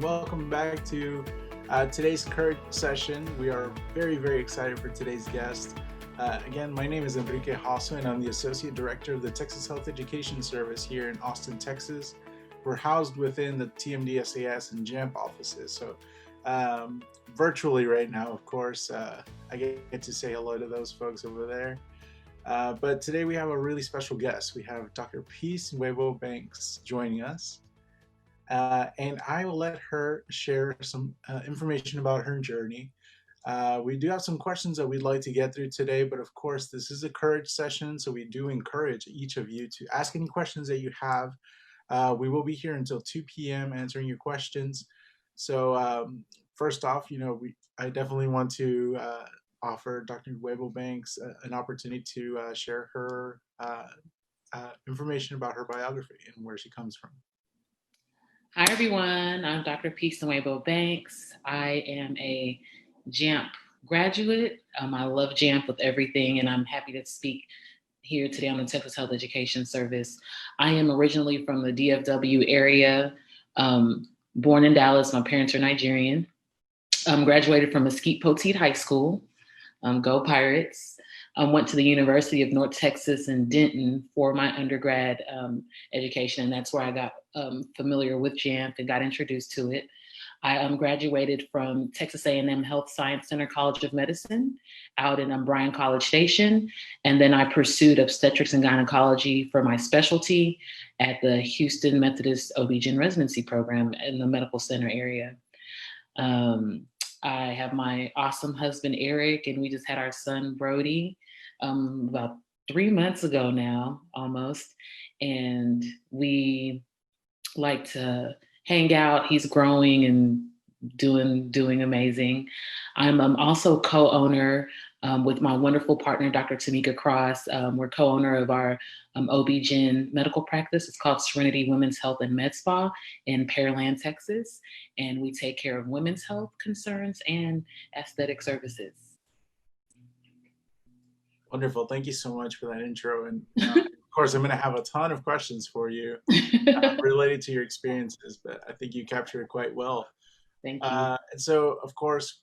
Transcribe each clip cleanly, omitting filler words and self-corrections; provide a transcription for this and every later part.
welcome back to today's current session. We are very, very excited for today's guest. Again, my name is Enrique Hasso, and I'm the Associate Director of the Texas Health Education Service here in Austin, Texas. We're housed within the TMD, SAS, and JAMP offices. So virtually right now, of course, I get to say hello to those folks over there. But today we have a really special guest. We have Dr. Nwegbo-Banks joining us. And I will let her share some information about her journey. We do have some questions that we'd like to get through today, but of course, this is a courage session, so we do encourage each of you to ask any questions that you have. We will be here until 2 p.m. answering your questions. So first off, I definitely want to offer Dr. Nwegbo-Banks an opportunity to share her information about her biography and where she comes from. Hi, everyone. I'm Dr. Nwegbo-Banks. I am a JAMP graduate. I love JAMP with everything, and I'm happy to speak here today on the Texas Health Education Service. I am originally from the DFW area, born in Dallas. My parents are Nigerian. Graduated from Mesquite Poteet High School. Go Pirates. Went to the University of North Texas in Denton for my undergrad education, and that's where I got familiar with JAMP and got introduced to it. I graduated from Texas A&M Health Science Center College of Medicine out in Bryan College Station, and then I pursued obstetrics and gynecology for my specialty at the Houston Methodist OB-GYN residency program in the medical center area. I have my awesome husband, Eric, and we just had our son, Brody, about 3 months ago now, almost. And we like to hang out. He's growing and doing amazing. I'm also co-owner with my wonderful partner, Dr. Tamika Cross. We're co-owner of our OB-GYN medical practice. It's called Serenity Women's Health and MedSpa in Pearland, Texas. And we take care of women's health concerns and aesthetic services. Wonderful. Thank you so much for that intro. And of course, I'm going to have a ton of questions for you related to your experiences, but I think you captured it quite well. Thank you. And so, of course,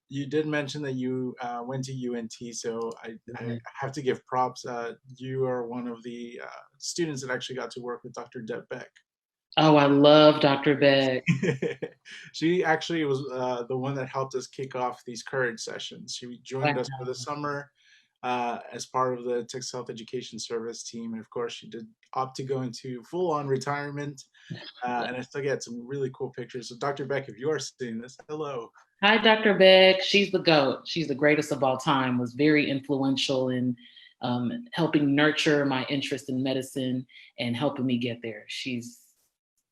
you did mention that you went to UNT, so I have to give props. You are one of the students that actually got to work with Dr. Deb Beck. Oh, I love Dr. Beck. She actually was the one that helped us kick off these courage sessions. She joined us for the summer as part of the Texas Health Education Service team. And of course, she did opt to go into full-on retirement. And I still get some really cool pictures. So Dr. Beck, if you are seeing this, hello. Hi, Dr. Beck. She's the GOAT. She's the greatest of all time, was very influential in helping nurture my interest in medicine and helping me get there. She's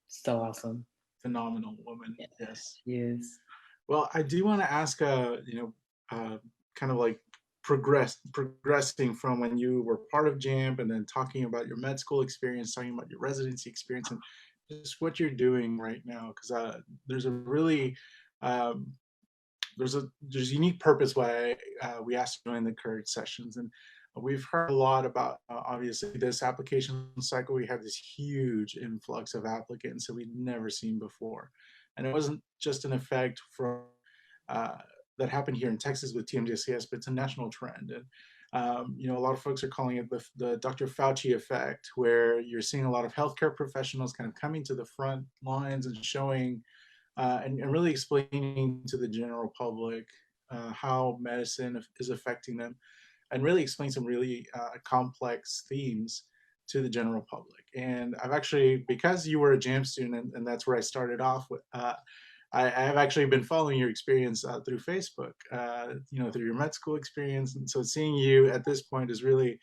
so awesome. Phenomenal woman. Yes. She is. Well, I do want to ask, kind of like progressing from when you were part of JAMP and then talking about your med school experience, talking about your residency experience, and just what you're doing right now, because there's a really there's a unique purpose why we asked you to join the courage sessions. And we've heard a lot about obviously this application cycle. We have this huge influx of applicants that we'd never seen before, and it wasn't just an effect from that happened here in Texas with TMDSCS, but it's a national trend. And a lot of folks are calling it the Dr. Fauci Effect, where you're seeing a lot of healthcare professionals kind of coming to the front lines and showing and really explaining to the general public how medicine is affecting them, and really explain some really complex themes to the general public. And I've actually, because you were a JAMP student, and that's where I started off with, I have actually been following your experience through Facebook, through your med school experience. And so seeing you at this point is really,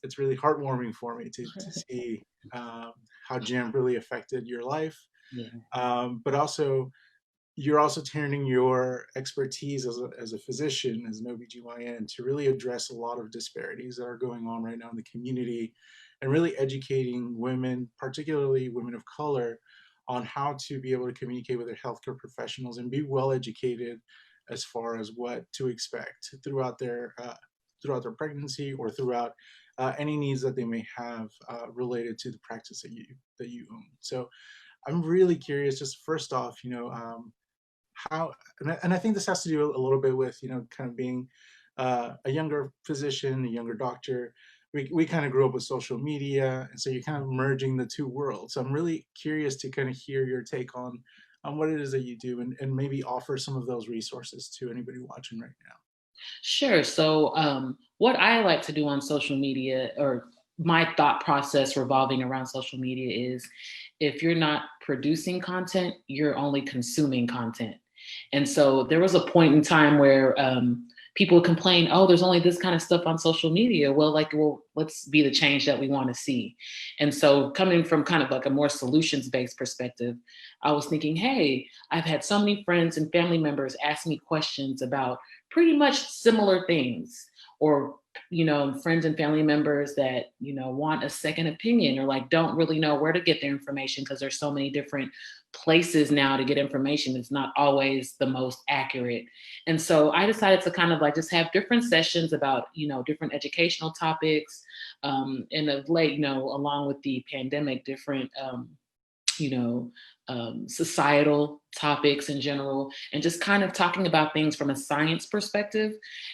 it's really heartwarming for me to see how JAMP really affected your life. Yeah. But also, you're also turning your expertise as a physician, as an OBGYN, to really address a lot of disparities that are going on right now in the community, and really educating women, particularly women of color, on how to be able to communicate with their healthcare professionals and be well educated as far as what to expect throughout their pregnancy or throughout any needs that they may have related to the practice that you own. So I'm really curious, just first off, how, and I think this has to do a little bit with, kind of being a younger physician, a younger doctor. We kind of grew up with social media, and so you're kind of merging the two worlds. So I'm really curious to kind of hear your take on what it is that you do, and maybe offer some of those resources to anybody watching right now. Sure. So, what I like to do on social media, or my thought process revolving around social media, is if you're not producing content, you're only consuming content. And so there was a point in time where people would complain, oh, there's only this kind of stuff on social media. Well, let's be the change that we want to see. And so, coming from kind of like a more solutions based perspective, I was thinking, hey, I've had so many friends and family members ask me questions about pretty much similar things, or friends and family members that want a second opinion, or like don't really know where to get their information because there's so many different places now to get information. It's not always the most accurate. And so I decided to kind of like just have different sessions about different educational topics, and of late, along with the pandemic, different you know, societal topics in general, and just kind of talking about things from a science perspective.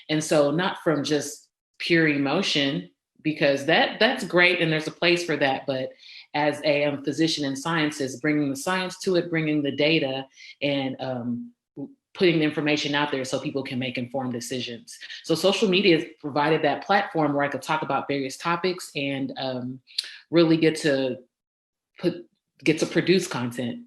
And so not from just pure emotion, because that's great and there's a place for that. But as a physician in sciences, bringing the science to it, bringing the data, and putting the information out there so people can make informed decisions. So social media has provided that platform where I could talk about various topics and really get to produce content.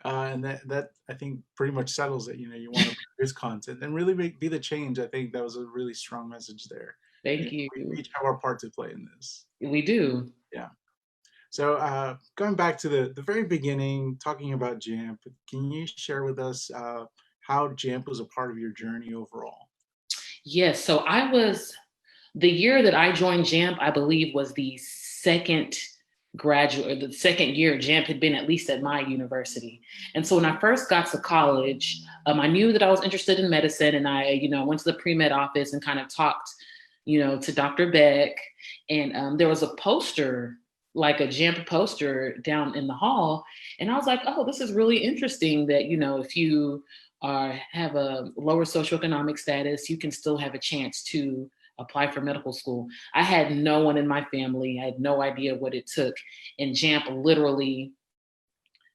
And that I think pretty much settles it. You want to produce content and really be the change. I think that was a really strong message there. Thank you. We each have our part to play in this. We do. Yeah. So going back to the very beginning, talking about JAMP, can you share with us how JAMP was a part of your journey overall? Yes. So the year that I joined JAMP, I believe, was the second the second year JAMP had been at least at my university. And so when I first got to college, I knew that I was interested in medicine, and I, went to the pre-med office and kind of talked, to Dr. Beck. And there was a poster, like a JAMP poster down in the hall. And I was like, oh, this is really interesting that, if you have a lower socioeconomic status, you can still have a chance to apply for medical school. I had no one in my family. I had no idea what it took. And JAMP literally,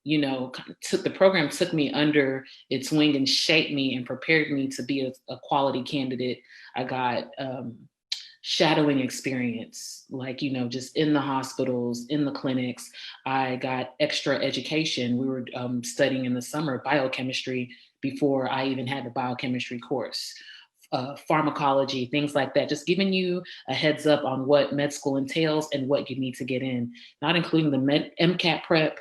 the program took me under its wing and shaped me and prepared me to be a quality candidate. I got shadowing experience, like, just in the hospitals, in the clinics. I got extra education. We were studying in the summer biochemistry before I even had the biochemistry course. Pharmacology, things like that, just giving you a heads up on what med school entails and what you need to get in, not including the MCAT prep,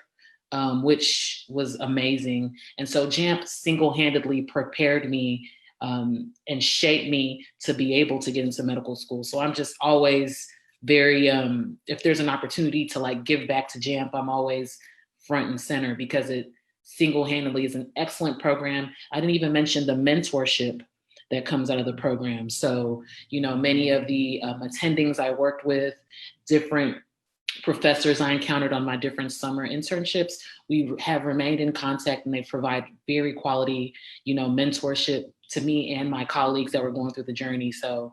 which was amazing. And so JAMP single-handedly prepared me and shaped me to be able to get into medical school. So I'm just always very, if there's an opportunity to like give back to JAMP, I'm always front and center, because it single-handedly is an excellent program. I didn't even mention the mentorship that comes out of the program. So, many of the attendings I worked with, different professors I encountered on my different summer internships, we have remained in contact, and they provide very quality, mentorship to me and my colleagues that were going through the journey. So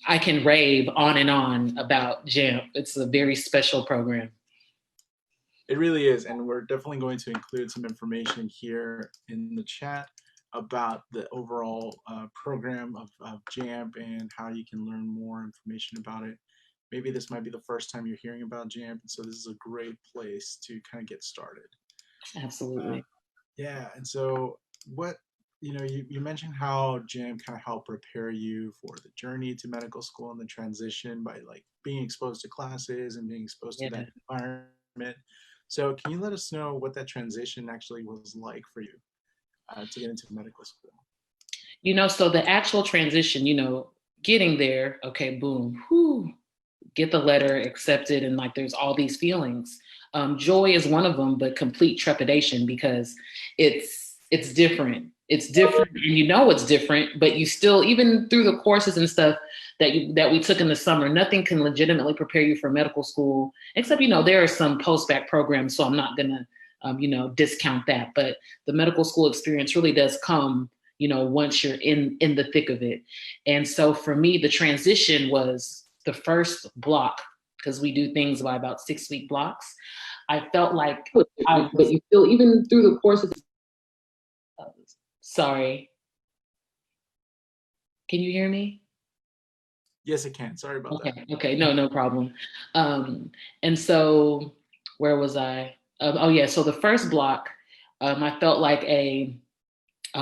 I can rave on and on about JAMP. It's a very special program. It really is. And we're definitely going to include some information here in the chat about the overall program of JAMP and how you can learn more information about it. Maybe this might be the first time you're hearing about JAMP, and so this is a great place to kind of get started. Absolutely. Yeah, and so you mentioned how JAMP kind of helped prepare you for the journey to medical school and the transition by like being exposed to classes and being exposed to that environment. So can you let us know what that transition actually was like for you? To get into medical school? So the actual transition, getting there, okay, boom, get the letter accepted, and like there's all these feelings. Joy is one of them, but complete trepidation, because it's it's different. It's different, and you know it's different, but you still, even through the courses and stuff that we took in the summer, nothing can legitimately prepare you for medical school, except, there are some post-bac programs, so I'm not gonna, discount that. But the medical school experience really does come, once you're in the thick of it. And so for me, the transition was the first block, because we do things by about 6-week blocks. I felt like, but you still, even through the courses, sorry. Can you hear me? Yes, I can. Sorry about that. Okay, no problem. And so where was I? So the first block, I felt like I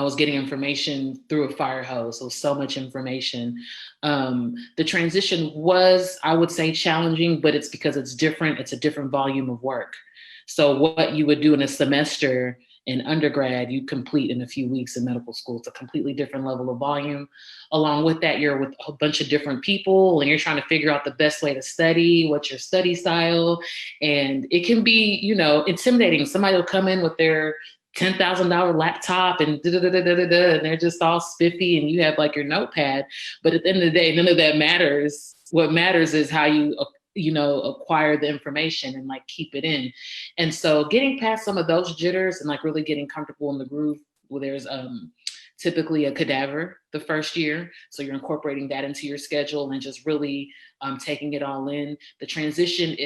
was getting information through a fire hose. So much information. The transition was, I would say, challenging, but it's because it's different. It's a different volume of work. So what you would do in a semester in undergrad, you complete in a few weeks in medical school. It's a completely different level of volume. Along with that, you're with a bunch of different people and you're trying to figure out the best way to study, what's your study style. And it can be, intimidating. Somebody will come in with their $10,000 laptop and and they're just all spiffy and you have like your notepad. But at the end of the day, none of that matters. What matters is how you acquire the information and like keep it in. And so getting past some of those jitters and like really getting comfortable in the groove where there's typically a cadaver the first year. So you're incorporating that into your schedule and just really taking it all in. The transition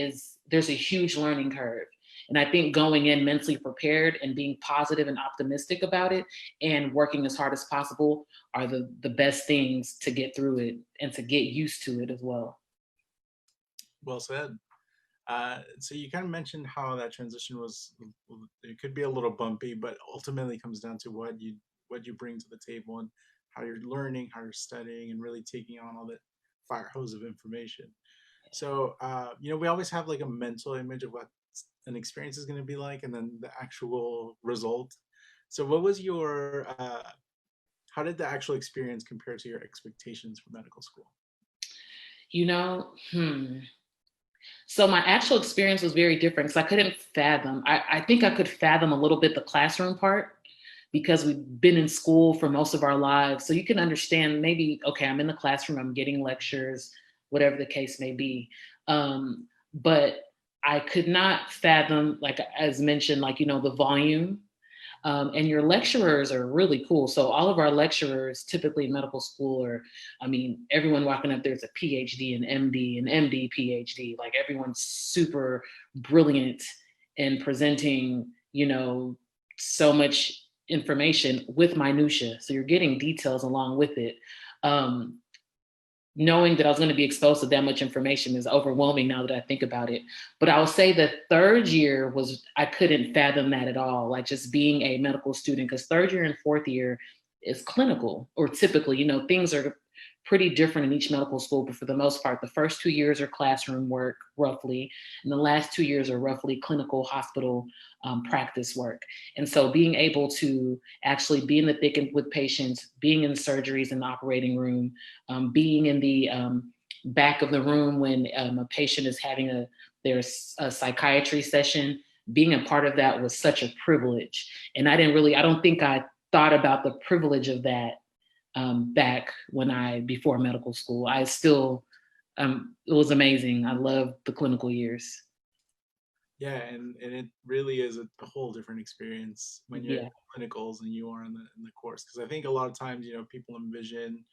there's a huge learning curve. And I think going in mentally prepared and being positive and optimistic about it and working as hard as possible are the best things to get through it and to get used to it as well. Well said. So you kind of mentioned how that transition it could be a little bumpy, but ultimately comes down to what you bring to the table and how you're learning, how you're studying, and really taking on all that fire hose of information. So, we always have like a mental image of what an experience is going to be like, and then the actual result. So, what was how did the actual experience compare to your expectations for medical school? So my actual experience was very different because I couldn't fathom. I think I could fathom a little bit the classroom part because we've been in school for most of our lives. So you can understand maybe, okay, I'm in the classroom, I'm getting lectures, whatever the case may be. But I could not fathom, like as mentioned, like, the volume. And your lecturers are really cool. So all of our lecturers, typically in medical school, everyone walking up there is a PhD and MD, PhD. Like everyone's super brilliant in presenting, so much information with minutia. So you're getting details along with it. Knowing that I was going to be exposed to that much information is overwhelming now that I think about it. But I will say the third year I couldn't fathom that at all. Like just being a medical student, because third year and fourth year is clinical, or typically, things are pretty different in each medical school. But for the most part, the first 2 years are classroom work roughly. And the last 2 years are roughly clinical hospital practice work. And so being able to actually be in the thick with patients, being in surgeries in the operating room, being in the back of the room when a patient is having there's a psychiatry session, being a part of that was such a privilege. And I don't think I thought about the privilege of that back before medical school. I still, it was amazing. I loved the clinical years. Yeah, and it really is a whole different experience when you're in clinicals and you are in the course. Because I think a lot of times, people envision,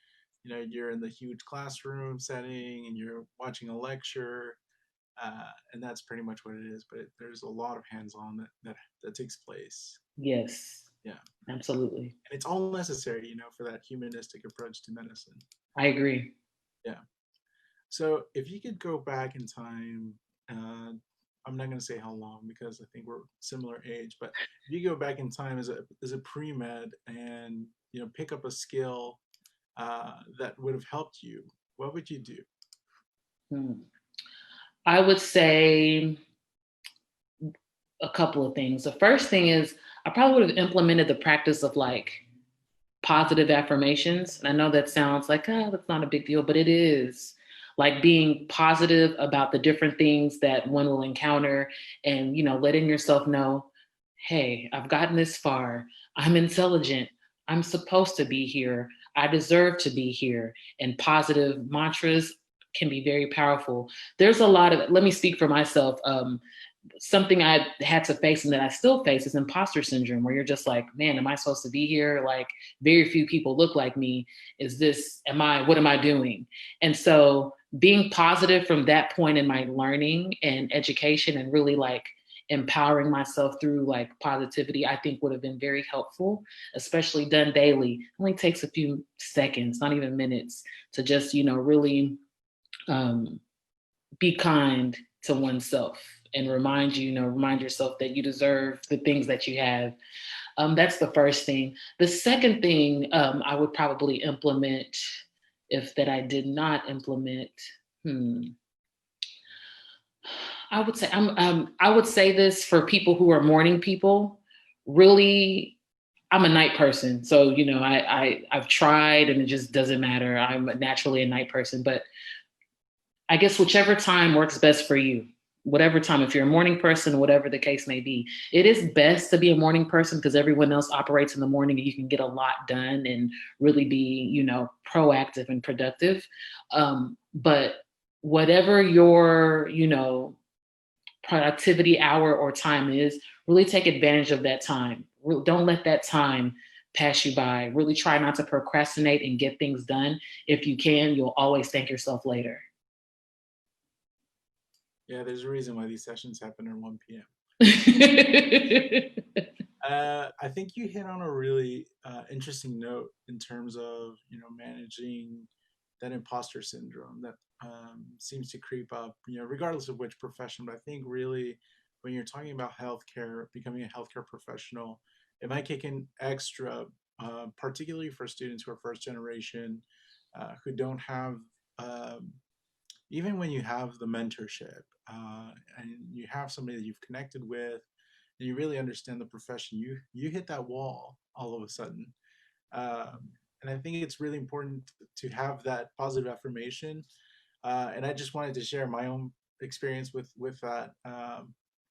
you're in the huge classroom setting and you're watching a lecture, and that's pretty much what it is. But there's a lot of hands-on that takes place. Yes. Yeah. Absolutely. And it's all necessary, for that humanistic approach to medicine. I agree. Yeah. So if you could go back in time, I'm not going to say how long because I think we're similar age, but if you go back in time as a pre-med and pick up a skill that would have helped you, what would you do? I would say a couple of things. The first thing is I probably would have implemented the practice of like positive affirmations. And I know that sounds like, that's not a big deal, but it is. Like being positive about the different things that one will encounter and, letting yourself know, hey, I've gotten this far. I'm intelligent. I'm supposed to be here. I deserve to be here. And positive mantras can be very powerful. There's a lot of, let me speak for myself. Something I had to face and that I still face is imposter syndrome, where you're just like, man, am I supposed to be here? Like, very few people look like me. What am I doing? And so being positive from that point in my learning and education and really like empowering myself through like positivity, I think would have been very helpful, especially done daily. It only takes a few seconds, not even minutes, to just, really be kind to oneself and remind yourself that you deserve the things that you have. That's the first thing. The second thing I would probably implement, if that I did not implement, I would say I would say this for people who are morning people. Really, I'm a night person, so I've tried and it just doesn't matter. I'm naturally a night person, but I guess whichever time works best for you, whatever time, if you're a morning person, whatever the case may be, it is best to be a morning person because everyone else operates in the morning and you can get a lot done and really be, proactive and productive. But whatever your, productivity hour or time is, really take advantage of that time. Don't let that time pass you by. Really try not to procrastinate and get things done. If you can, you'll always thank yourself later. Yeah, there's a reason why these sessions happen at 1 p.m. I think you hit on a really interesting note in terms of managing that imposter syndrome that seems to creep up, regardless of which profession. But I think really when you're talking about healthcare, becoming a healthcare professional, it might kick in extra, particularly for students who are first generation, who don't have even when you have the mentorship and you have somebody that you've connected with and you really understand the profession, you hit that wall all of a sudden. And I think it's really important to have that positive affirmation. And I just wanted to share my own experience with that.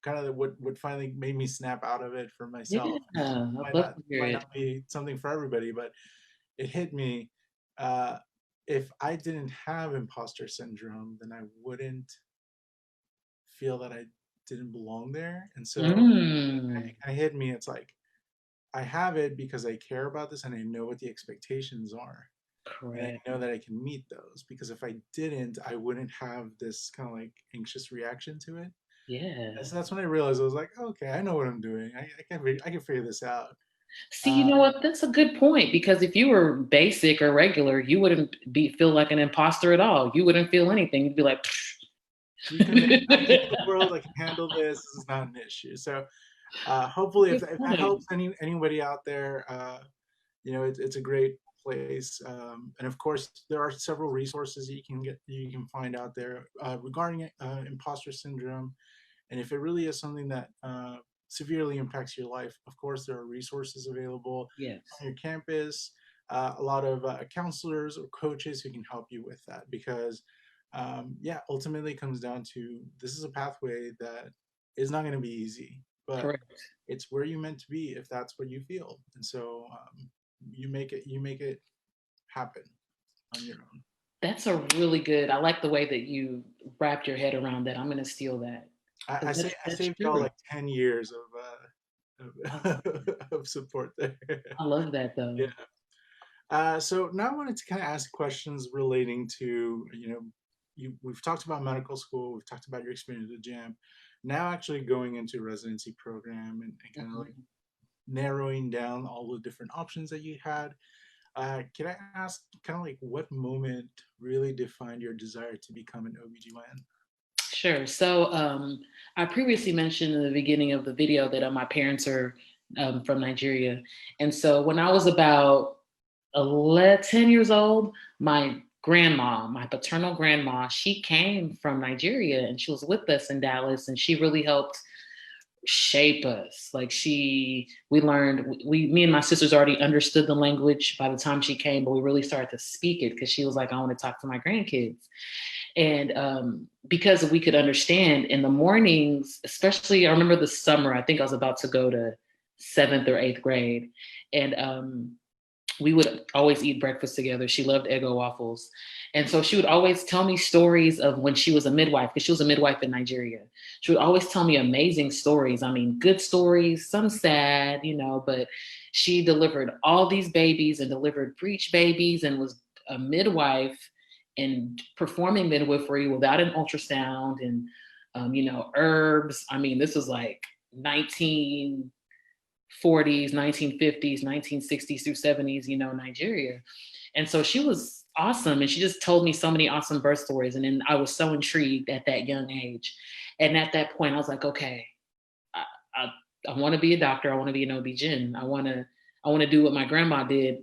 Kind of what finally made me snap out of it for Yeah, myself. I'd Might love not to hear might it. not be something for everybody, but it hit me. If I didn't have imposter syndrome, then I wouldn't feel that I didn't belong there. And so Mm, it kind of hit me. It's like I have it because I care about this and I know what the expectations are. And I correct. know that I can meet those because if I didn't, I wouldn't have this kind of like anxious reaction to it. And Yeah. so that's when I realized I was like, okay, I know what I'm doing. I can figure this out. See, you Uh, know what? That's a good point because if you were basic or regular, you wouldn't feel like an imposter at all. You wouldn't feel anything. You'd be like, you can I'm new to the world. I can handle this. This is not an issue. So hopefully, good if that point. helps anybody out there, it's a great place. And of course, there are several resources that you can find out there regarding imposter syndrome. And if it really is something that severely impacts your life, of course, there are resources available Yes, on your campus. A lot of counselors or coaches who can help you with that because, yeah, ultimately it comes down to this is a pathway that is not going to be easy, but correct. it's where you're meant to be if that's what you feel. And so you make it happen on your own. That's a really good. I like the way that you wrapped your head around that. I'm going to steal that because I that's saved y'all true. like 10 years I, of support there. I love that Yeah. though. So now I wanted to kind of ask questions relating to, we've talked about medical school, we've talked about your experience with JAMP. Now actually going into residency program and kind of like Mhm. narrowing down all the different options that you had. Can I ask kind of like what moment really defined your desire to become an OBGYN? Sure. So I previously mentioned in the beginning of the video that my parents are from Nigeria. And so when I was about 10 years old, my grandma, my paternal grandma, she came from Nigeria and she was with us in Dallas and she really helped shape us. Like we learned, me and my sisters already understood the language by the time she came, but we really started to speak it because she was like, I want to talk to my grandkids. And because we could understand in the mornings, especially, I remember the summer, I think I was about to go to 7th or 8th grade. And we would always eat breakfast together. She loved Eggo waffles. And so she would always tell me stories of when she was a midwife, because she was a midwife in Nigeria. She would always tell me amazing stories. I mean, good stories, some sad, but she delivered all these babies and delivered breech babies and was a midwife and performing midwifery without an ultrasound and, herbs. I mean, this was like 1940s, 1950s, 1960s through 70s, Nigeria. And so she was awesome. And she just told me so many awesome birth stories. And then I was so intrigued at that young age. And at that point, I was like, okay, I, I, I want to be a doctor. I want to be an OB-GYN. I want to do what my grandma did,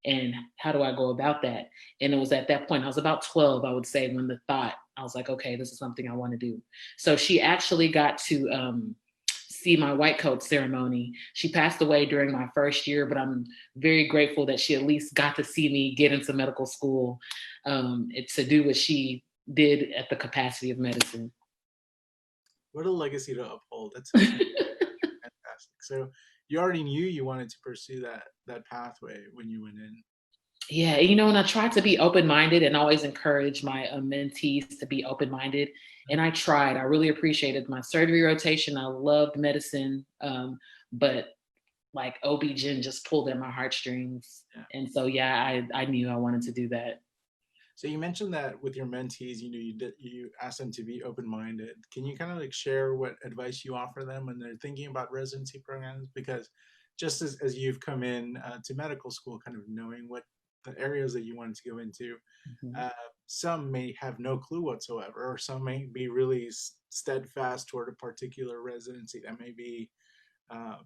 and how do I go about that? And it was at that point, I was about 12, I would say, when the thought, I was like, okay, this is something I want to do. So she actually got to see my white coat ceremony. She passed away during my first year, but I'm very grateful that she at least got to see me get into medical school, to do what she did at the capacity of medicine. What a legacy to uphold. That's fantastic. So you already knew you wanted to pursue that pathway when you went in. Yeah, and I try to be open-minded and always encourage my mentees to be open-minded. And I tried. I really appreciated my surgery rotation. I loved medicine, but like OB-GYN just pulled at my heartstrings. Yeah. And so, yeah, I knew I wanted to do that. So you mentioned that with your mentees, you asked them to be open-minded. Can you kind of like share what advice you offer them when they're thinking about residency programs? Because just as you've come in to medical school, kind of knowing what the areas that you wanted to go into, uh, some may have no clue whatsoever, or some may be really steadfast toward a particular residency that um,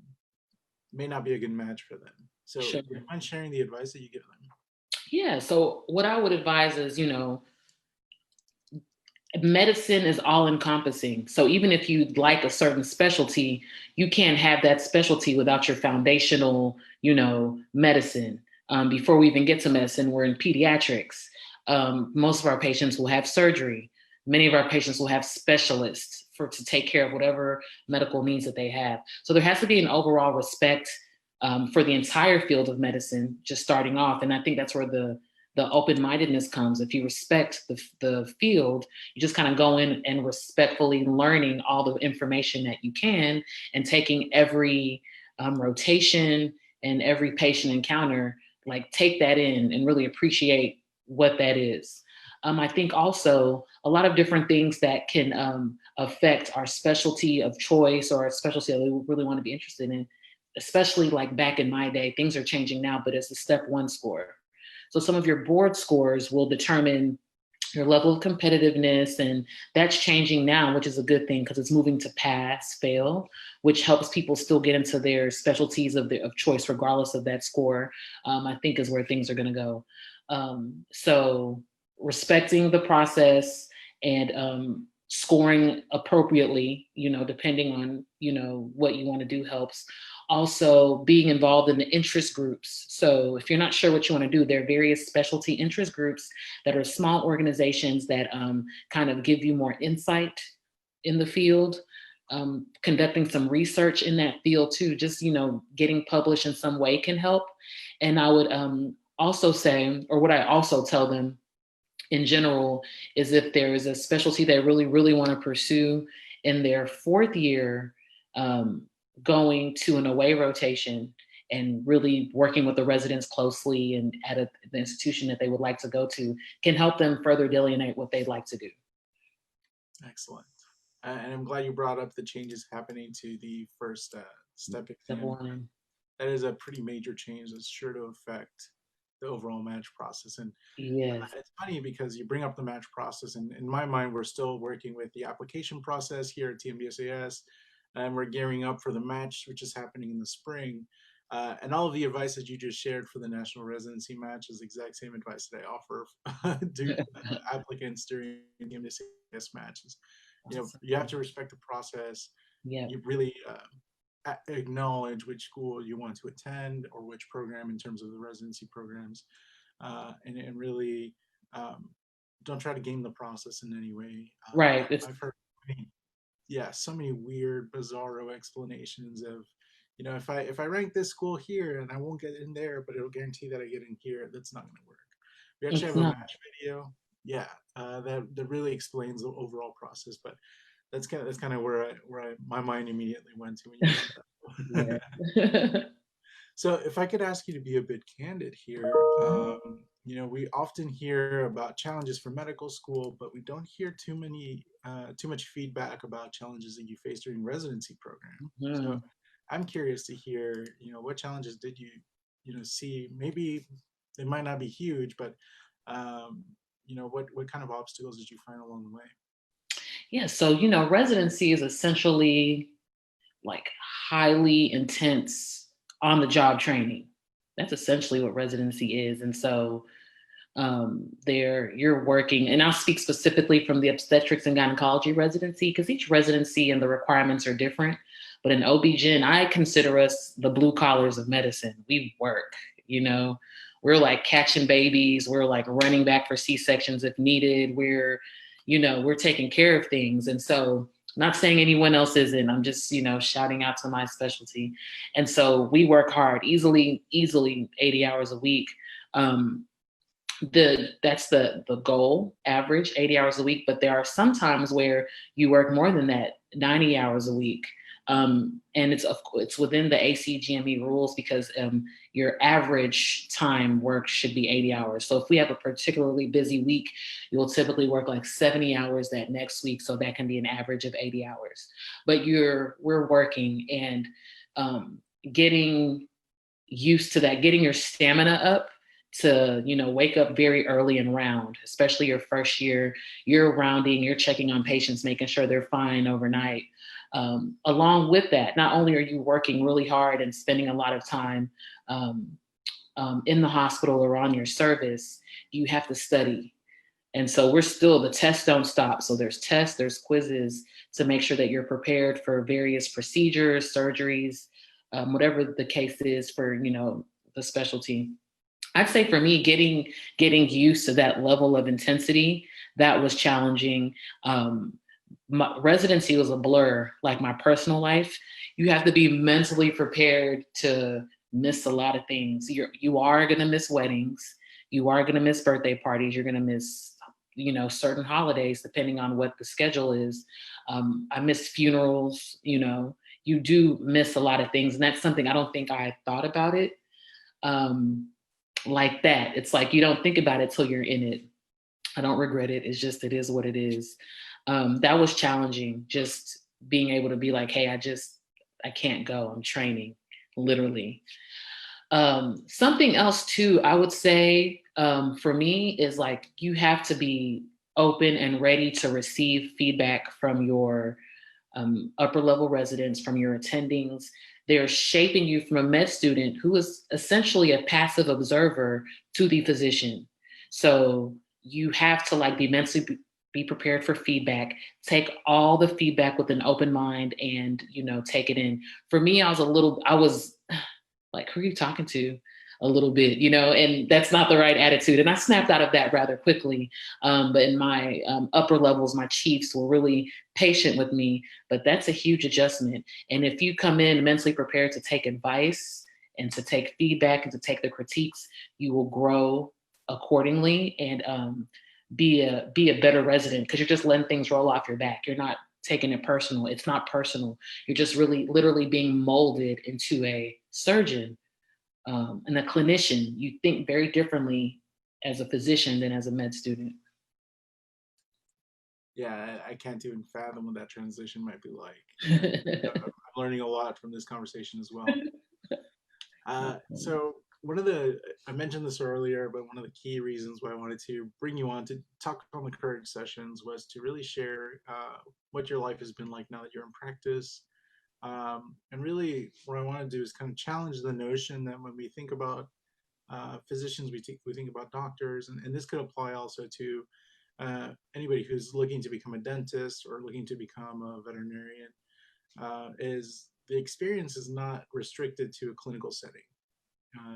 may not be a good match for them. So, Sure. do you mind sharing the advice that you give them? Yeah. So what I would advise is, medicine is all encompassing. So even if you like a certain specialty, you can't have that specialty without your foundational, medicine. Before we even get to medicine, we're in pediatrics. Most of our patients will have surgery. Many of our patients will have specialists to take care of whatever medical needs that they have. So there has to be an overall respect for the entire field of medicine, just starting off. And I think that's where the open-mindedness comes. If you respect the field, you just kind of go in and respectfully learning all the information that you can and taking every rotation and every patient encounter, like take that in and really appreciate what that is. I think also a lot of different things that can affect our specialty of choice or a specialty that we really want to be interested in, especially like back in my day. Things are changing now, but it's the step one score. So some of your board scores will determine your level of competitiveness, and that's changing now, which is a good thing because it's moving to pass, fail, which helps people still get into their specialties of choice, regardless of that score. I think is where things are going to go. So respecting the process and scoring appropriately, depending on what you want to do helps. Also being involved in the interest groups. So if you're not sure what you want to do, there are various specialty interest groups that are small organizations that kind of give you more insight in the field. Conducting some research in that field too, just getting published in some way can help. And I would also say, or what I also tell them in general, is if there is a specialty they really, really want to pursue in their fourth year, going to an away rotation and really working with the residents closely and at the institution that they would like to go to can help them further delineate what they'd like to do. Excellent. And I'm glad you brought up the changes happening to the first step exam. That is a pretty major change that's sure to affect the overall match process. And yes. It's funny because you bring up the match process, and in my mind, we're still working with the application process here at TMBSAS, and we're gearing up for the match, which is happening in the spring. And all of the advice that you just shared for the national residency match is the exact same advice that I offer to applicants during TMBSAS matches. You have to respect the process. Yeah. You really acknowledge which school you want to attend or which program in terms of the residency programs, and really don't try to game the process in any way. Right. It's I've heard, yeah, so many weird, bizarro explanations of, if I rank this school here and I won't get in there, but it'll guarantee that I get in here, that's not going to work. We actually it's have a not. match video, yeah, that really explains the overall process. But that's kind of where my mind immediately went to when you said that. Yeah. So if I could ask you to be a bit candid here, we often hear about challenges for medical school, but we don't hear too much feedback about challenges that you face during residency program. So Mhm. I'm curious to hear, what challenges did you, see? Maybe they might not be huge, but what kind of obstacles did you find along the way? Yeah. So, residency is essentially like highly intense on the job training. That's essentially what residency is. And so there you're working, and I'll speak specifically from the obstetrics and gynecology residency because each residency and the requirements are different. But in OB-GYN, I consider us the blue collars of medicine. We work, you know, we're like catching babies, we're like running back for C-sections if needed. We're taking care of things. And so not saying anyone else isn't, I'm just, shouting out to my specialty. And so we work hard, easily 80 hours a week. Um, that's the goal, average 80 hours a week, but there are some times where you work more than that, 90 hours a week. And it's within the ACGME rules because your average time work should be 80 hours. So if we have a particularly busy week, you'll typically work like 70 hours that next week, so that can be an average of 80 hours. But we're working and getting used to that, getting your stamina up to, wake up very early and round, especially your first year. You're rounding, you're checking on patients, making sure they're fine overnight. Along with that, not only are you working really hard and spending a lot of time in the hospital or on your service, you have to study. And so the tests don't stop. So there's tests, there's quizzes to make sure that you're prepared for various procedures, surgeries, whatever the case is for, the specialty. I'd say for me, getting used to that level of intensity, that was challenging. My residency was a blur, like my personal life. You have to be mentally prepared to miss a lot of things. You are going to miss weddings. You are going to miss birthday parties. You're going to miss, certain holidays, depending on what the schedule is. I miss funerals. You do miss a lot of things. And that's something I don't think I thought about it. Like that. It's like you don't think about it till you're in it. I don't regret it. It's just it is what it is. That was challenging. Just being able to be like, hey, I can't go. I'm training, literally. Something else too, I would say for me is like you have to be open and ready to receive feedback from your upper level residents, from your attendings. They're shaping you from a med student who is essentially a passive observer to the physician. So you have to like be mentally be prepared for feedback, take all the feedback with an open mind and, take it in. For me, I was like, who are you talking to? A little bit, and that's not the right attitude. And I snapped out of that rather quickly. But in my upper levels, my chiefs were really patient with me, but that's a huge adjustment. And if you come in mentally prepared to take advice and to take feedback and to take the critiques, you will grow accordingly and be a better resident because you're just letting things roll off your back. You're not taking it personal. It's not personal. You're just really literally being molded into a surgeon and a clinician. You think very differently as a physician than as a med student. Yeah, I can't even fathom what that transition might be like. I'm learning a lot from this conversation as well. So I mentioned this earlier, but one of the key reasons why I wanted to bring you on to talk on the courage sessions was to really share what your life has been like now that you're in practice. And really, what I want to do is kind of challenge the notion that when we think about physicians, we think about doctors, and this could apply also to anybody who's looking to become a dentist or looking to become a veterinarian. Is the experience is not restricted to a clinical setting.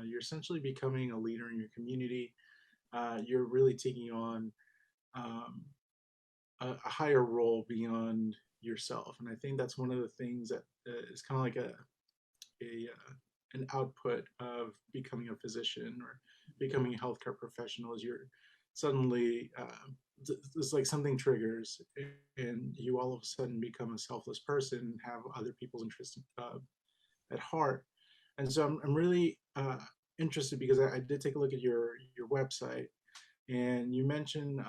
You're essentially becoming a leader in your community. You're really taking on um, a higher role beyond yourself. And I think that's one of the things that is kind of like an output of becoming a physician or becoming a healthcare professional. Is you're suddenly it's like something triggers, and you all of a sudden become a selfless person and have other people's interests at heart. And so I'm really interested because I did take a look at your website, and you mentioned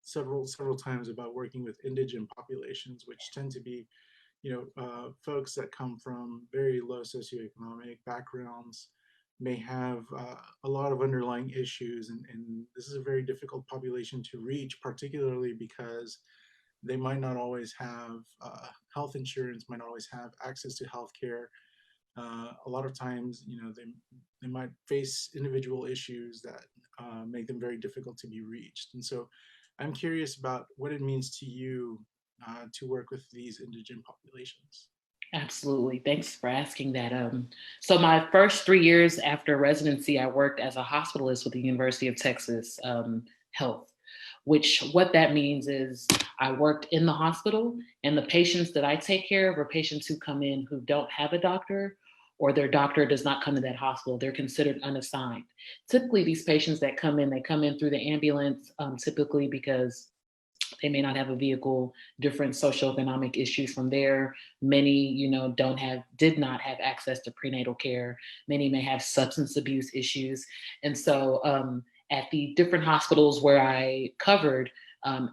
several times about working with indigent populations, which tend to be, folks that come from very low socioeconomic backgrounds, may have a lot of underlying issues, and this is a very difficult population to reach, particularly because they might not always have health insurance, might not always have access to health care. A lot of times, they might face individual issues that make them very difficult to be reached. And so I'm curious about what it means to you to work with these indigent populations. Absolutely. Thanks for asking that. So my first 3 years after residency, I worked as a hospitalist with the University of Texas Health, which what that means is I worked in the hospital, and the patients that I take care of are patients who come in who don't have a doctor, or their doctor does not come to that hospital. They're considered unassigned. Typically, these patients that come in, they come in through the ambulance, typically because they may not have a vehicle, different socioeconomic issues from there. Many, did not have access to prenatal care. Many may have substance abuse issues. And so at the different hospitals where I covered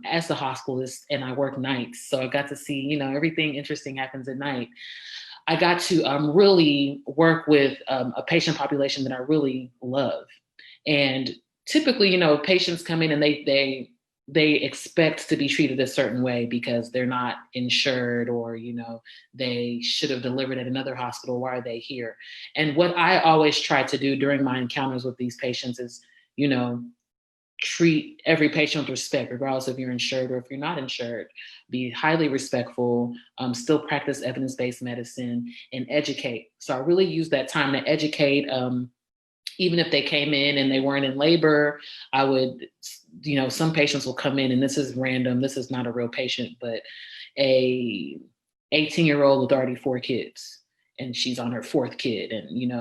as the hospitalist, and I work nights, so I got to see, everything interesting happens at night. I got to really work with a patient population that I really love. And typically, patients come in and they expect to be treated a certain way because they're not insured, or they should have delivered at another hospital. Why are they here? And what I always try to do during my encounters with these patients is, treat every patient with respect, regardless if you're insured or if you're not insured. Be highly respectful, still practice evidence-based medicine, and educate. So I really use that time to educate. Even if they came in and they weren't in labor, I would, some patients will come in, and this is random, this is not a real patient, but a 18-year-old with already 4 kids, and she's on her fourth kid. And,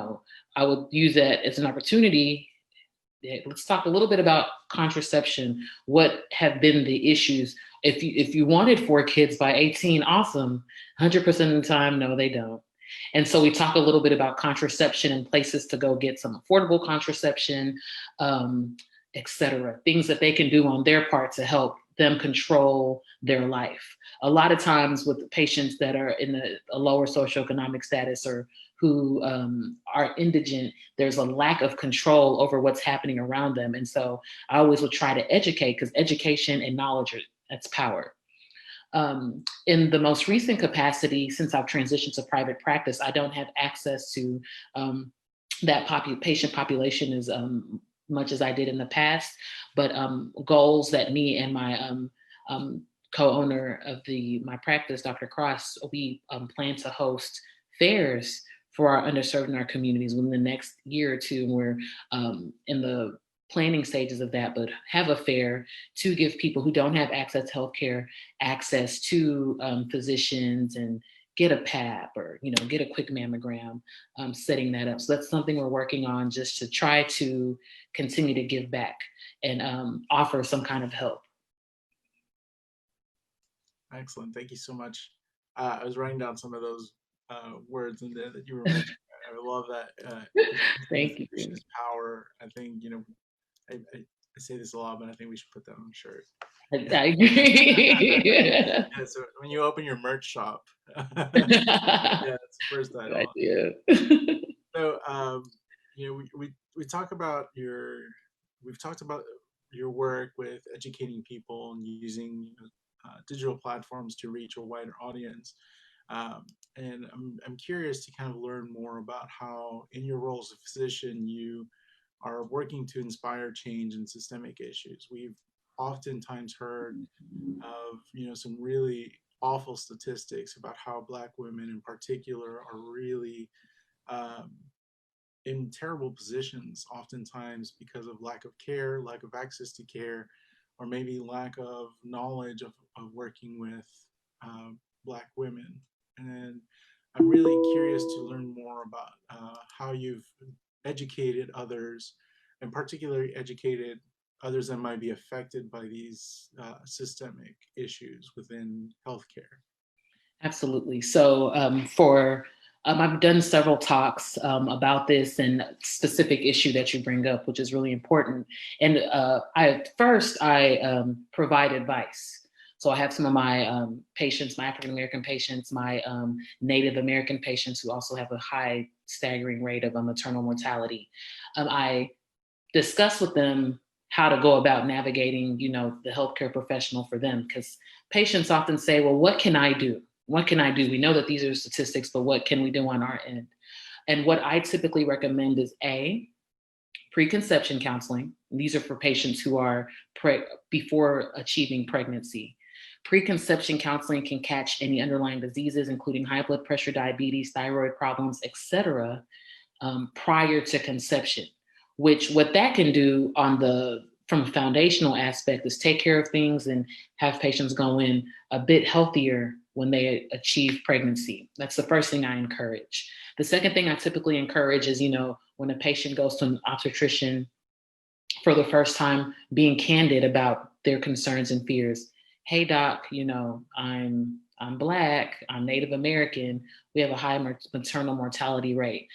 I would use that as an opportunity. Let's talk a little bit about contraception. What have been the issues? If you wanted 4 kids by 18, awesome. 100% of the time, no, they don't. And so we talk a little bit about contraception and places to go get some affordable contraception, et cetera. Things that they can do on their part to help them control their life. A lot of times with patients that are in a lower socioeconomic status, or who are indigent, there's a lack of control over what's happening around them. And so I always will try to educate, because education and knowledge, that's power. In the most recent capacity, since I've transitioned to private practice, I don't have access to that patient population as much as I did in the past. But goals that me and my co-owner of my practice, Dr. Cross, we plan to host fairs for our underserved in our communities within the next year or two. And we're in the planning stages of that, but have a fair to give people who don't have access to healthcare access to physicians, and get a PAP, or get a quick mammogram, setting that up. So that's something we're working on, just to try to continue to give back and offer some kind of help. Excellent. Thank you so much. I was writing down some of those words in there that you were mentioning. I love that. Thank you. Is power. I think, I say this a lot, but I think we should put that on a shirt. I agree. Yeah, so when you open your merch shop, yeah, that's the first Good title. idea. So, we talk about we've talked about your work with educating people and using digital platforms to reach a wider audience. And I'm curious to kind of learn more about how, in your role as a physician, you are working to inspire change in systemic issues. We've oftentimes heard of, some really awful statistics about how Black women in particular are really um, in terrible positions, oftentimes because of lack of care, lack of access to care. or maybe lack of knowledge of working with uh, Black women. And I'm really curious to learn more about how you've educated others, and particularly educated others that might be affected by these systemic issues within healthcare. Absolutely. So I've done several talks about this and specific issue that you bring up, which is really important. And I provide advice. So I have some of my patients, my African American patients, my Native American patients who also have a high staggering rate of maternal mortality. I discuss with them how to go about navigating, the healthcare professional for them, because patients often say, well, what can I do? What can I do? We know that these are statistics, but what can we do on our end? And what I typically recommend is preconception counseling. These are for patients who are before achieving pregnancy. Preconception counseling can catch any underlying diseases, including high blood pressure, diabetes, thyroid problems, etc., prior to conception. What that can do from a foundational aspect is take care of things and have patients go in a bit healthier when they achieve pregnancy. That's the first thing I encourage. The second thing I typically encourage is, when a patient goes to an obstetrician for the first time, being candid about their concerns and fears. Hey, doc, I'm Black, I'm Native American, we have a high maternal mortality rate.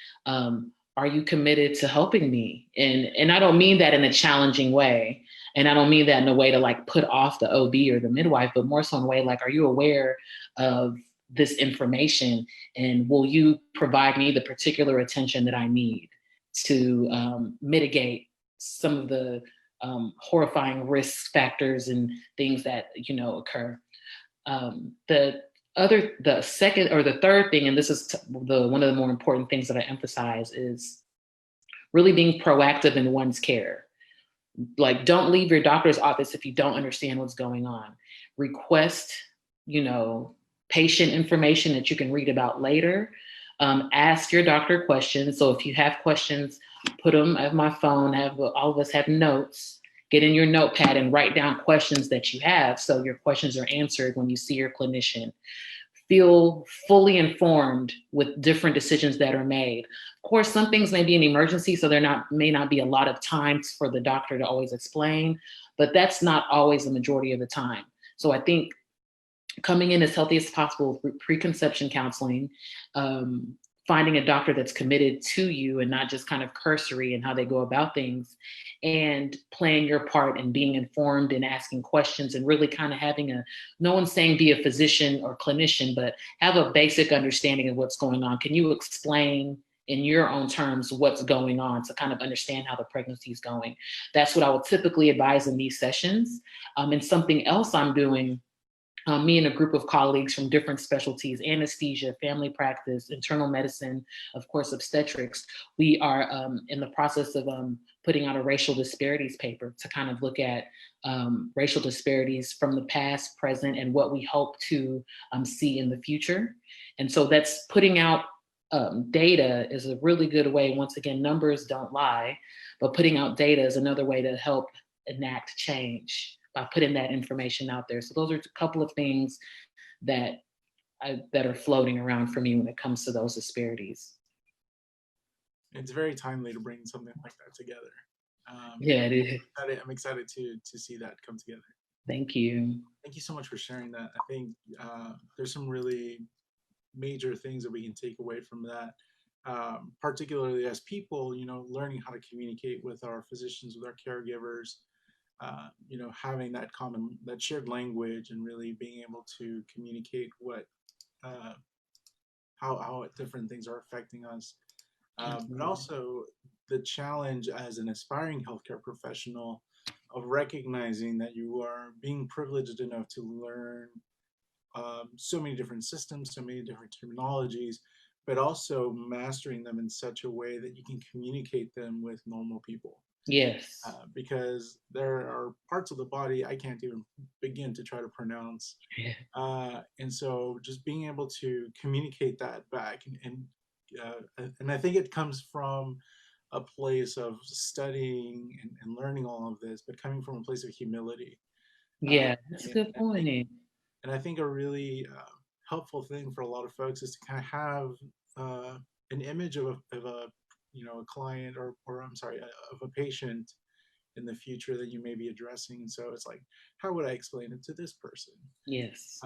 Are you committed to helping me? And I don't mean that in a challenging way. And I don't mean that in a way to like put off the OB or the midwife, but more so in a way like, are you aware of this information? And will you provide me the particular attention that I need to mitigate some of the horrifying risk factors and things that, occur? The second or the third thing, and this is one of the more important things that I emphasize, is really being proactive in one's care. Like, don't leave your doctor's office if you don't understand what's going on. Request, patient information that you can read about later. Ask your doctor questions. So if you have questions, put them at my phone. All of us have notes. Get in your notepad and write down questions that you have so your questions are answered when you see your clinician. Feel fully informed with different decisions that are made. Of course, some things may be an emergency, so may not be a lot of time for the doctor to always explain, but that's not always the majority of the time. So I think coming in as healthy as possible through preconception counseling, finding a doctor that's committed to you and not just kind of cursory in how they go about things, and playing your part and being informed and asking questions and really kind of having no one's saying be a physician or clinician, but have a basic understanding of what's going on. Can you explain in your own terms what's going on to kind of understand how the pregnancy is going? That's what I would typically advise in these sessions. And something else I'm doing, me and a group of colleagues from different specialties, anesthesia, family practice, internal medicine, of course, obstetrics, we are in the process of putting out a racial disparities paper to kind of look at racial disparities from the past, present, and what we hope to see in the future. And so that's putting out data is a really good way. Once again, numbers don't lie, but putting out data is another way to help enact change by putting that information out there. So those are a couple of things that are floating around for me when it comes to those disparities. It's very timely to bring something like that together. Yeah, it is. I'm excited to see that come together. Thank you. Thank you so much for sharing that. I think there's some really major things that we can take away from that, particularly as people, learning how to communicate with our physicians, with our caregivers, having that shared language, and really being able to communicate how different things are affecting us. But also the challenge as an aspiring healthcare professional of recognizing that you are being privileged enough to learn so many different systems, so many different terminologies, but also mastering them in such a way that you can communicate them with normal people. Yes. Because there are parts of the body I can't even begin to try to pronounce. And so just being able to communicate that back, and I think it comes from a place of studying and learning all of this, but coming from a place of humility. Yeah, that's a And good point. I think a really helpful thing for a lot of folks is to kind of have an image of a a client or I'm sorry of a patient in the future that you may be addressing. So it's like, how would I explain it to this person? Yes.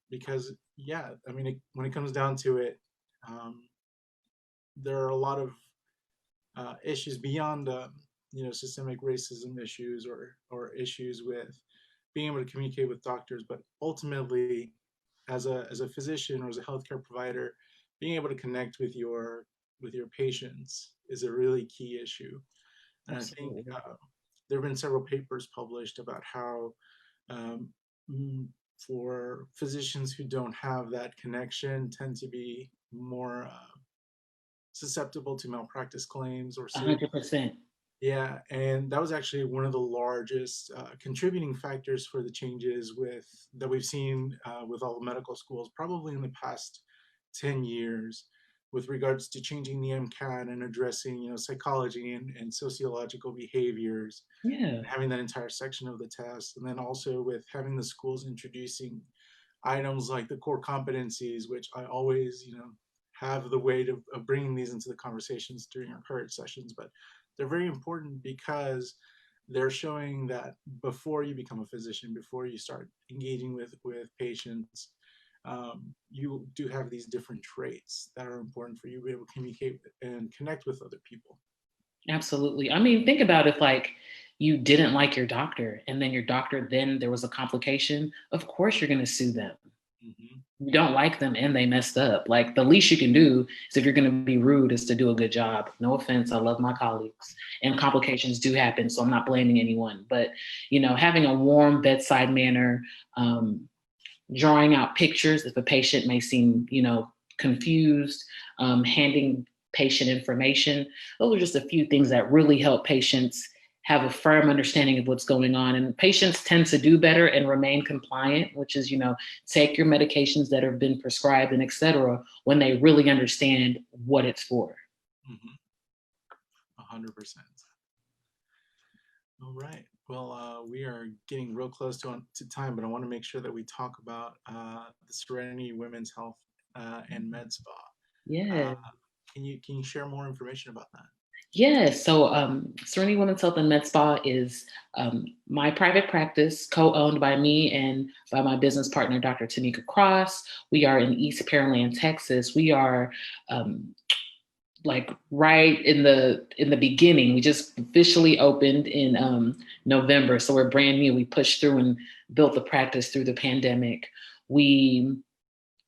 Because yeah, I mean, when it comes down to it, um, there are a lot of issues beyond systemic racism issues or issues with being able to communicate with doctors, but ultimately, as a physician or as a healthcare provider, being able to connect with your patients is a really key issue. And I think Absolutely. there have been several papers published about how um, for physicians who don't have that connection tend to be more susceptible to malpractice claims or suit. 100%. Yeah, and that was actually one of the largest contributing factors for the changes with that we've seen with all the medical schools, probably in the past 10 years, with regards to changing the MCAT and addressing, psychology and sociological behaviors, Yeah. and having that entire section of the test, and then also with having the schools introducing items like the core competencies, which I always, have the weight of bringing these into the conversations during our courage sessions, but they're very important because they're showing that before you become a physician, before you start engaging with patients, you do have these different traits that are important for you to be able to communicate and connect with other people. Absolutely. I mean, think about if like you didn't like your doctor and then your doctor, then there was a complication. Of course, you're going to sue them. Hmm. You don't like them and they messed up. Like the least you can do is if you're going to be rude is to do a good job. No offense. I love my colleagues and complications do happen. So I'm not blaming anyone, but having a warm bedside manner, um, drawing out pictures if a patient may seem, confused, handing patient information. Those are just a few things that really help patients have a firm understanding of what's going on. And patients tend to do better and remain compliant, which is, take your medications that have been prescribed and et cetera, when they really understand what it's for. 100%. All right. Well, we are getting real close to time, but I want to make sure that we talk about the Serenity Women's Health and MedSpa. Yeah. Uh, can you share more information about that? Yes. So Serenity Women's Health and Med Spa is my private practice, co-owned by me and by my business partner, Dr. Tanika Cross. We are in East Pearland, Texas. We are like right in the beginning. We just officially opened in November, so we're brand new. We pushed through and built the practice through the pandemic. We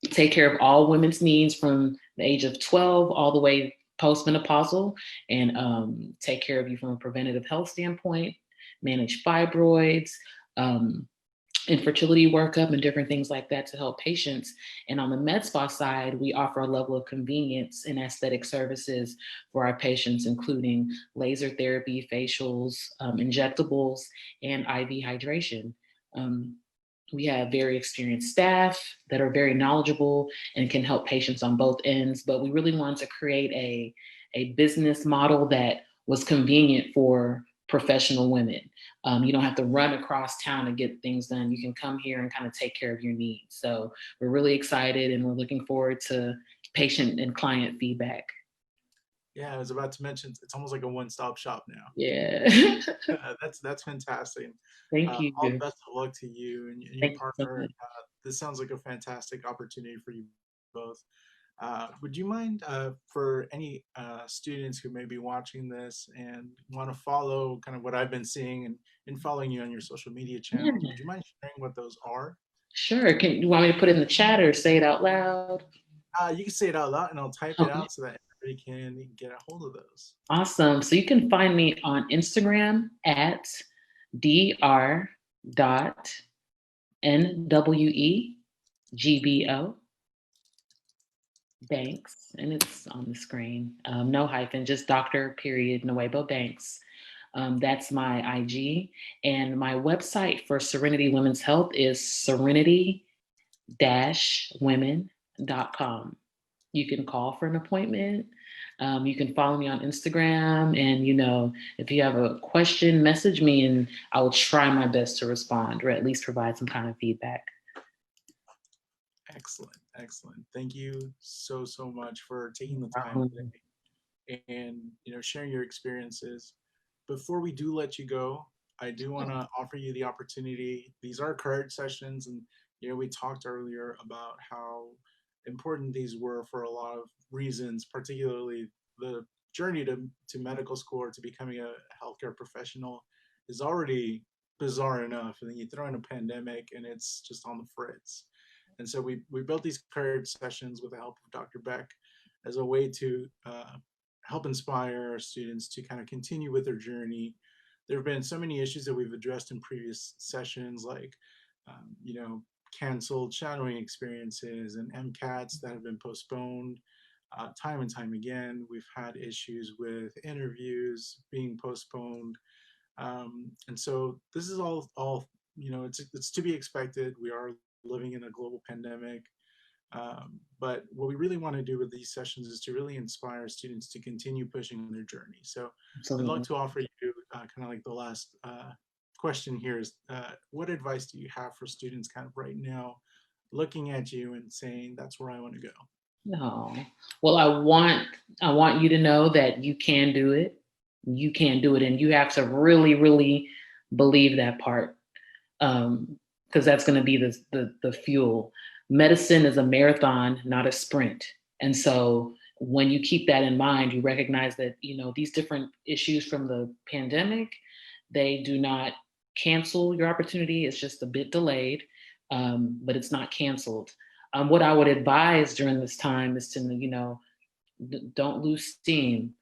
take care of all women's needs from the age of 12 all the way postmenopausal, and take care of you from a preventative health standpoint, manage fibroids, um, infertility workup, and different things like that to help patients. And on the med spa side, we offer a level of convenience and aesthetic services for our patients, including laser therapy, facials, injectables, and IV hydration. Um, we have very experienced staff that are very knowledgeable and can help patients on both ends. But we really wanted to create a business model that was convenient for professional women. You don't have to run across town to get things done. You can come here and kind of take care of your needs. So we're really excited and we're looking forward to patient and client feedback. Yeah, I was about to mention it's almost like a one-stop shop now. Yeah. That's fantastic. Thank you. All the best of luck to you and your Thank you so partner. much. This sounds like a fantastic opportunity for you both. Would you mind for any students who may be watching this and want to follow kind of what I've been seeing and following you on your social media channels? Yeah, Would you mind sharing what those are? sure. Can you want me to put it in the chat or say it out loud? You can say it out loud and I'll type it Okay. out so that everybody can get a hold of those. Awesome. So you can find me on Instagram at dr.nwegbo Banks, and it's on the screen. No hyphen, just Dr. Period Nwegbo-Banks. That's my IG. And my website for Serenity Women's Health is serenity-women.com. You can call for an appointment. You can follow me on Instagram, and, if you have a question, message me and I will try my best to respond, or at least provide some kind of feedback. Excellent. Excellent. Thank you so, so much for taking the time today and, sharing your experiences. Before we do let you go, I do want to offer you the opportunity. These are card sessions, and we talked earlier about how important these were for a lot of reasons, particularly the journey to medical school or to becoming a healthcare professional is already bizarre enough, and then you throw in a pandemic and it's just on the fritz. And so we built these card sessions with the help of Dr. Beck as a way to help inspire our students to kind of continue with their journey. There have been so many issues that we've addressed in previous sessions, like, canceled shadowing experiences and MCATs that have been postponed time and time again. We've had issues with interviews being postponed. And so this is all it's to be expected. We are living in a global pandemic. But what we really want to do with these sessions is to really inspire students to continue pushing their journey. So I'd like to offer you kind of like the last question here is, what advice do you have for students kind of right now looking at you and saying, that's where I want to go? No. Well, I want you to know that you can do it. You can do it. And you have to really, really believe that part. Because that's going to be the fuel. Medicine is a marathon, not a sprint. And so when you keep that in mind, you recognize that, these different issues from the pandemic, they do not cancel your opportunity. It's just a bit delayed, but it's not canceled. What I would advise during this time is to, don't lose steam.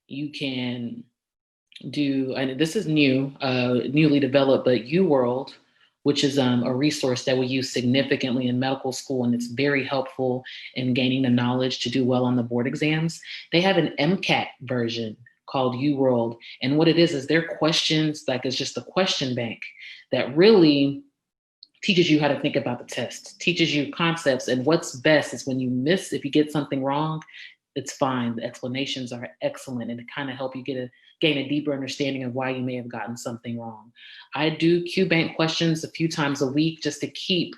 You can do, and this is newly developed, but UWorld, which is a resource that we use significantly in medical school, and it's very helpful in gaining the knowledge to do well on the board exams. They have an MCAT version called UWorld, and what it is their questions, like it's just a question bank that really teaches you how to think about the test, teaches you concepts, and what's best is when you miss, if you get something wrong, it's fine. The explanations are excellent, and to kind of help you gain a deeper understanding of why you may have gotten something wrong. I do Q-bank questions a few times a week just to keep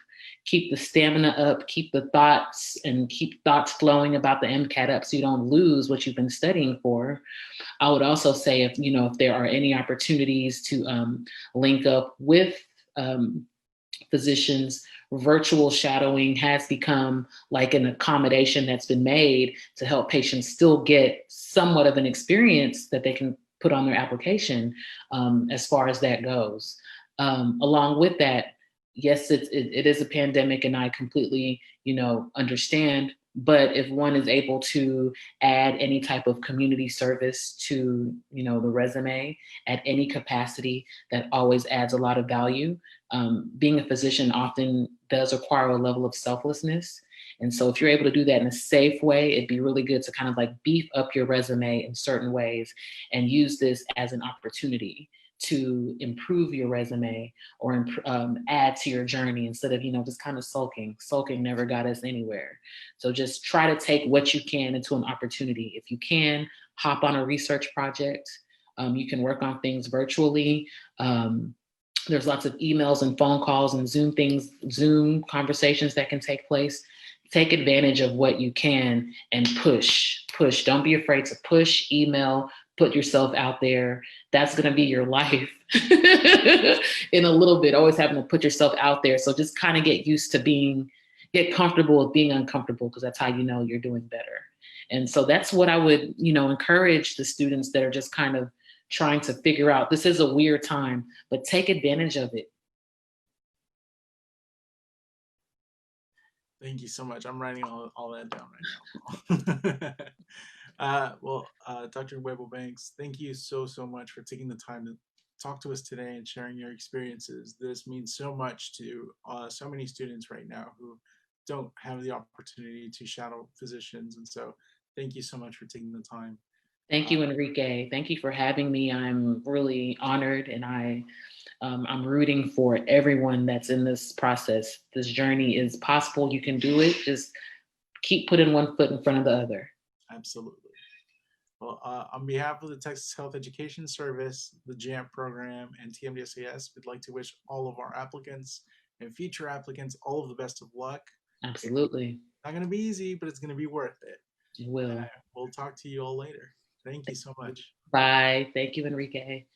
the stamina up, keep the thoughts flowing about the MCAT up so you don't lose what you've been studying for. I would also say if there are any opportunities to link up with physicians, virtual shadowing has become like an accommodation that's been made to help patients still get somewhat of an experience that they can put on their application, as far as that goes. Along with that, yes, it is a pandemic, and I completely, understand. But if one is able to add any type of community service to, the resume at any capacity, that always adds a lot of value. Being a physician often does require a level of selflessness. And so if you're able to do that in a safe way, it'd be really good to kind of like beef up your resume in certain ways and use this as an opportunity to improve your resume or add to your journey instead of, just kind of sulking. Sulking never got us anywhere. So just try to take what you can into an opportunity. If you can, hop on a research project. You can work on things virtually. There's lots of emails and phone calls and Zoom conversations that can take place. Take advantage of what you can and push. Don't be afraid to push, email, put yourself out there. That's going to be your life in a little bit, always having to put yourself out there. So just kind of get comfortable with being uncomfortable, because that's how you know you're doing better. And so that's what I would, encourage the students that are just kind of trying to figure out, this is a weird time, but take advantage of it. Thank you so much. I'm writing all that down right now. Dr. Nwegbo-Banks, thank you so, so much for taking the time to talk to us today and sharing your experiences. This means so much to so many students right now who don't have the opportunity to shadow physicians. And so thank you so much for taking the time. Thank you, Enrique. Thank you for having me. I'm really honored, and I'm rooting for everyone that's in this process. This journey is possible. You can do it. Just keep putting one foot in front of the other. Absolutely. Well, on behalf of the Texas Health Education Service, the JAMP program, and TMDSAS, we'd like to wish all of our applicants and future applicants all of the best of luck. Absolutely. It's not going to be easy, but it's going to be worth it. It will. We'll talk to you all later. Thank you so much. Bye. Thank you, Enrique.